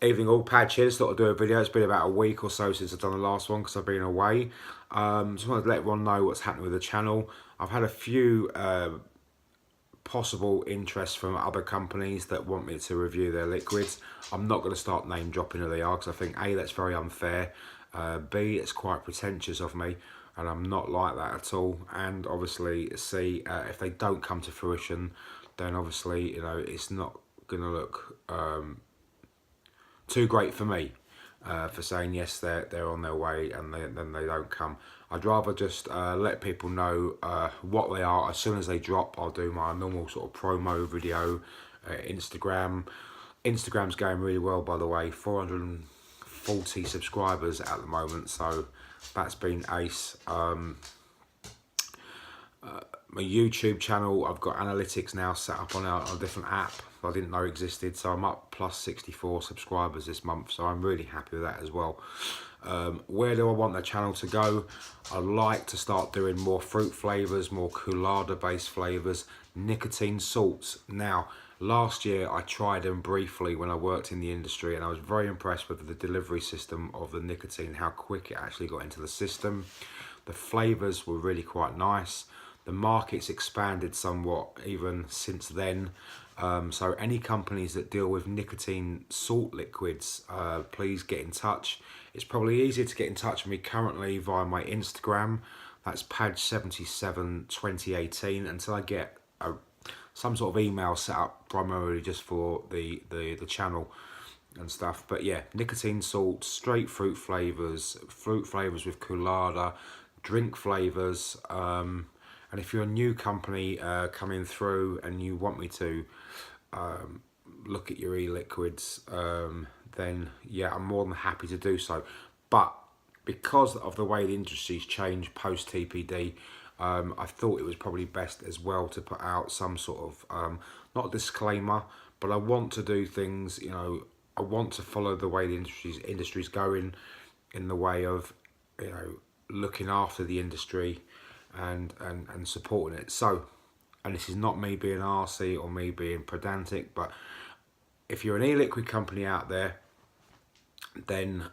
Evening all, Pad here. Just thought I'd do a video. It's been about a week or so since I've done the last one because I've been away. Just wanted to let everyone know what's happening with the channel. I've had a few possible interests from other companies that want me to review their liquids. I'm not going to start name dropping who they are because I think A, that's very unfair. B, it's quite pretentious of me and I'm not like that at all. And obviously C, if they don't come to fruition, then obviously, you know, it's not going to look too great for me for saying yes, they're on their way and then they don't come. I'd rather just let people know what they are as soon as they drop. I'll do my normal sort of promo video. Instagram's going really well, by the way. 440 subscribers at the moment, so that's been ace. My YouTube channel, I've got analytics now set up on a different app I didn't know existed, so I'm up plus 64 subscribers this month, so I'm really happy with that as well. Where do I want the channel to go? I'd like to start doing more fruit flavours, more Coolada based flavours, nicotine salts. Now, last year I tried them briefly when I worked in the industry and I was very impressed with the delivery system of the nicotine, how quick it actually got into the system. The flavours were really quite nice. The market's expanded somewhat even since then. So any companies that deal with nicotine salt liquids, please get in touch. It's probably easier to get in touch with me currently via my Instagram. That's Pad772018 until I get some sort of email set up primarily just for the channel and stuff. But yeah, nicotine salts, straight fruit flavours with Coolada, drink flavours. And if you're a new company coming through and you want me to look at your e-liquids, then yeah, I'm more than happy to do so. But because of the way the industry's changed post TPD, I thought it was probably best as well to put out some sort of, not a disclaimer, but I want to do things, you know, I want to follow the way the industry's going in the way of, you know, looking after the industry and supporting it. So, and this is not me being arsey or me being pedantic, but if you're an e-liquid company out there, then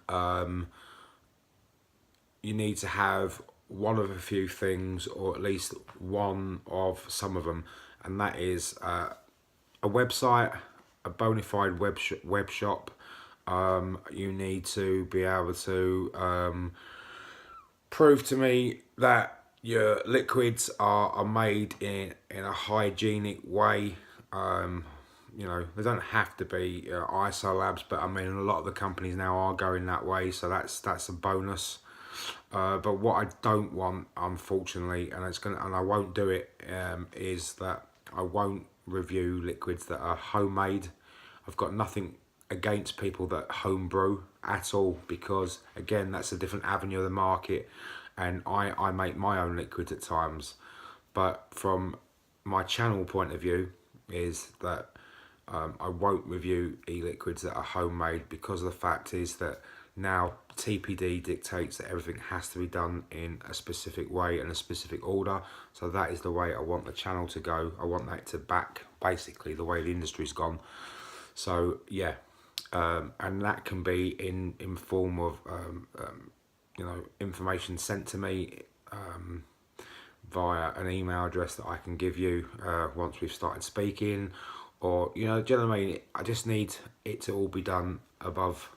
you need to have one of a few things, or at least one of some of them, and that is a website, a bona fide web shop. You need to be able to prove to me that your liquids are made in a hygienic way. You know, they don't have to be ISO labs, but I mean a lot of the companies now are going that way, so that's a bonus. But what I don't want, unfortunately, and I won't do it, is that I won't review liquids that are homemade. I've got nothing against people that homebrew at all, because again, that's a different avenue of the market, and I make my own liquids at times. But from my channel point of view is that I won't review e-liquids that are homemade, because the fact is that now TPD dictates that everything has to be done in a specific way and a specific order. So that is the way I want the channel to go. I want that to back basically the way the industry's gone. So yeah, and that can be in form of you know, information sent to me via an email address that I can give you once we've started speaking, or, you know, do you know what I mean? I just need it to all be done above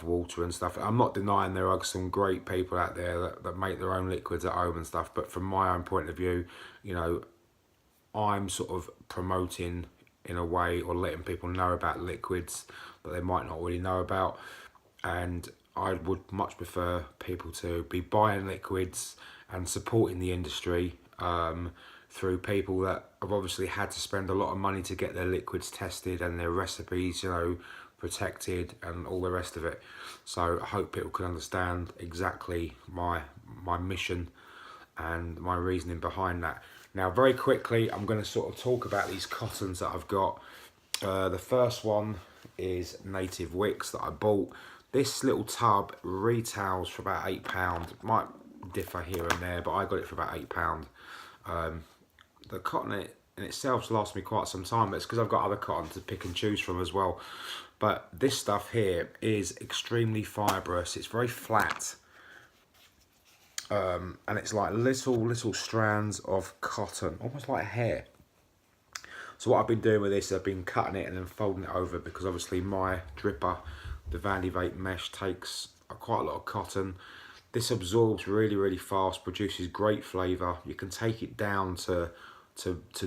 water and stuff. I'm not denying there are some great people out there that make their own liquids at home and stuff, but from my own point of view, you know, I'm sort of promoting in a way, or letting people know about liquids that they might not really know about, and I would much prefer people to be buying liquids and supporting the industry through people that have obviously had to spend a lot of money to get their liquids tested and their recipes, you know, protected and all the rest of it. So I hope people can understand exactly my mission and my reasoning behind that. Now, very quickly, I'm going to sort of talk about these cottons that I've got. The first one is Native Wicks that I bought. This little tub retails for about £8. It might differ here and there, but I got it for about £8. The cotton in itself lasts me quite some time, but it's because I've got other cotton to pick and choose from as well. But this stuff here is extremely fibrous. It's very flat. And it's like little strands of cotton, almost like hair. So what I've been doing with this, I've been cutting it and then folding it over, because obviously my dripper, the Vandy Vape mesh, takes quite a lot of cotton. This absorbs really fast, produces great flavour. You can take it down to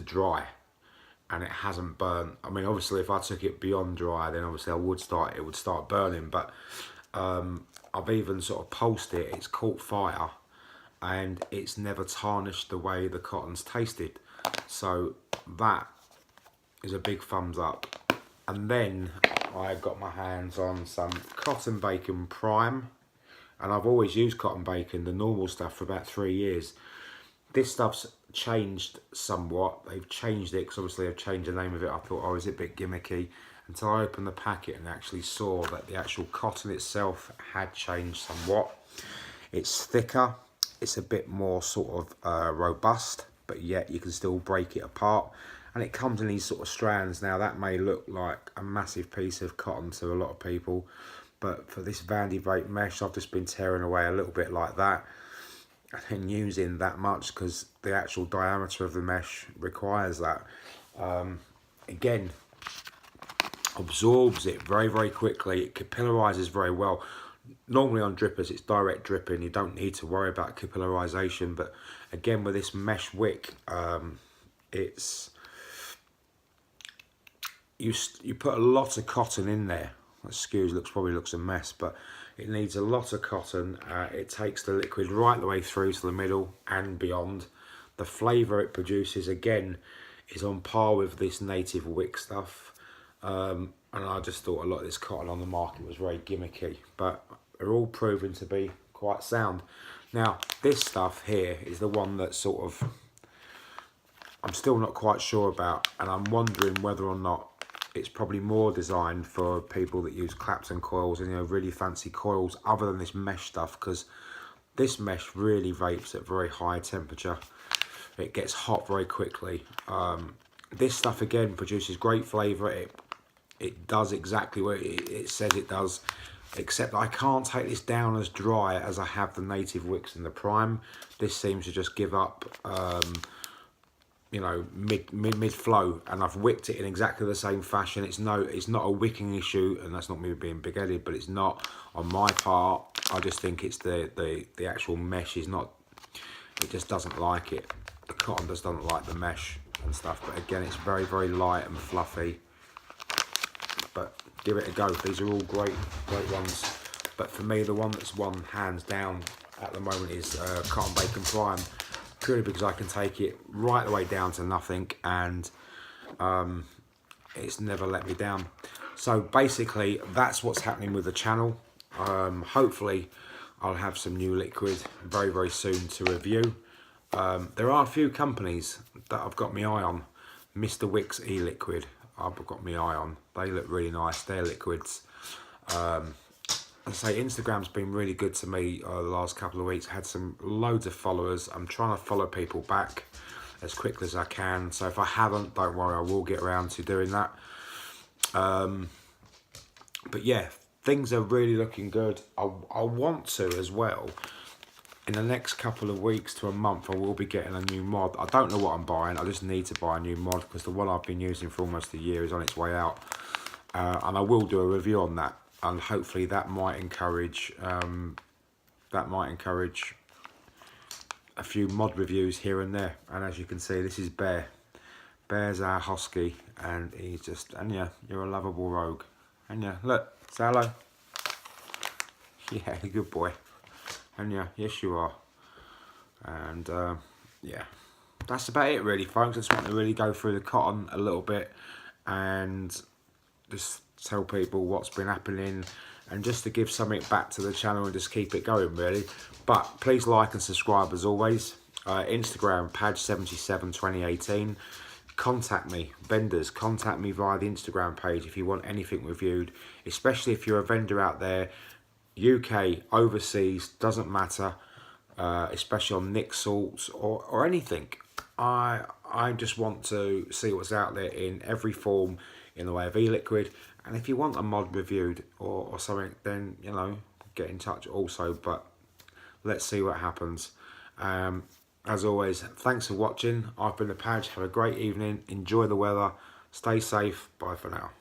dry, and it hasn't burnt. I mean, obviously, if I took it beyond dry, then obviously it would start burning. But I've even sort of pulsed it. It's caught fire, and it's never tarnished the way the cotton's tasted. So that is a big thumbs up. And then I got my hands on some Cotton Bacon Prime, and I've always used Cotton Bacon, the normal stuff, for about 3 years. This stuff's changed somewhat. They've changed it because obviously they've changed the name of it. I thought, oh, is it a bit gimmicky? Until I opened the packet and actually saw that the actual cotton itself had changed somewhat. It's thicker, it's a bit more sort of robust, but yet you can still break it apart. And it comes in these sort of strands. Now that may look like a massive piece of cotton to a lot of people, but for this Vandy Vape mesh, I've just been tearing away a little bit like that, and then using that much because the actual diameter of the mesh requires that. Again, absorbs it very quickly. It capillarizes very well. Normally on drippers it's direct dripping, you don't need to worry about capillarization, but again with this mesh wick, it's you put a lot of cotton in there. Excuse, probably looks a mess, but it needs a lot of cotton. It takes the liquid right the way through to the middle and beyond. The flavour it produces, again, is on par with this native wick stuff. And I just thought a lot of this cotton on the market was very gimmicky, but they're all proven to be quite sound. Now, this stuff here is the one that sort of I'm still not quite sure about, and I'm wondering whether or not it's probably more designed for people that use Clapton coils and, you know, really fancy coils other than this mesh stuff, because this mesh really vapes at very high temperature. It gets hot very quickly. This stuff again produces great flavour. It does exactly what it says it does, except I can't take this down as dry as I have the native wicks and the Prime. This seems to just give up you know, mid flow, and I've wicked it in exactly the same fashion. It's not a wicking issue, and that's not me being big-headed, but it's not on my part. I just think it's the actual mesh is not, it just doesn't like it. The cotton just doesn't like the mesh and stuff. But again, it's very light and fluffy. But give it a go. These are all great ones. But for me, the one that's won hands down at the moment is Cotton Bacon Prime. Purely because I can take it right the way down to nothing, and it's never let me down. So basically that's what's happening with the channel. Hopefully I'll have some new liquid very soon to review. There are a few companies that I've got my eye on. Mr. Wicks e-liquid I've got my eye on. They look really nice, they're liquids. I say Instagram's been really good to me the last couple of weeks. I had loads of followers. I'm trying to follow people back as quickly as I can. So if I haven't, don't worry, I will get around to doing that. But yeah, things are really looking good. I want to as well. In the next couple of weeks to a month, I will be getting a new mod. I don't know what I'm buying. I just need to buy a new mod because the one I've been using for almost a year is on its way out. And I will do a review on that. And hopefully that might encourage a few mod reviews here and there. And as you can see, this is Bear. Bear's our husky, and he's just, and yeah, you're a lovable rogue. And yeah, look, say hello. Yeah, good boy. And yeah, yes you are. And yeah, that's about it really, folks. I just want to really go through the cotton a little bit and just tell people what's been happening, and just to give something back to the channel and just keep it going really. But please like and subscribe as always. Instagram, Padge772018. Contact me, vendors, contact me via the Instagram page if you want anything reviewed, especially if you're a vendor out there, UK, overseas, doesn't matter, especially on Nick salts or anything. I just want to see what's out there in every form in the way of e-liquid. And if you want a mod reviewed or something, then, you know, get in touch also. But let's see what happens. As always, thanks for watching. I've been the Padge. Have a great evening. Enjoy the weather. Stay safe. Bye for now.